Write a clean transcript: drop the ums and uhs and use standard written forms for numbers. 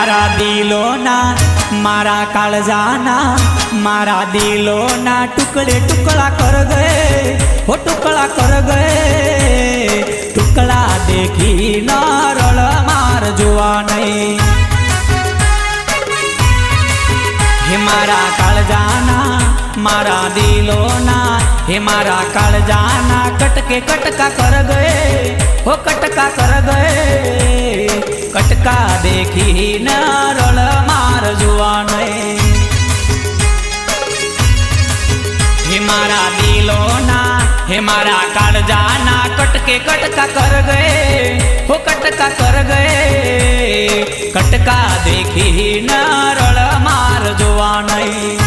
મારા દિલોના મારા કાળજાના મારા દિલોના ટુકડે ટુકડા કર ગયે હો ટુકડા કર ગયે ટુકડા દેખી ન રળ માર જોવા નહીં હે મારા કાળજાના મારા દિલોના હે મારા કાળજાના કટકે કટકા કર ગયે હો કટકા કર ગયે કટકા દેખી ન રળ માર જોવા નહીં હે મારા દિલોના હે મારા કાળજાના કટકે કટકા કર ગયે હો કટકા કર ગયે કટકા દેખી ન રળ માર જોવા નહીં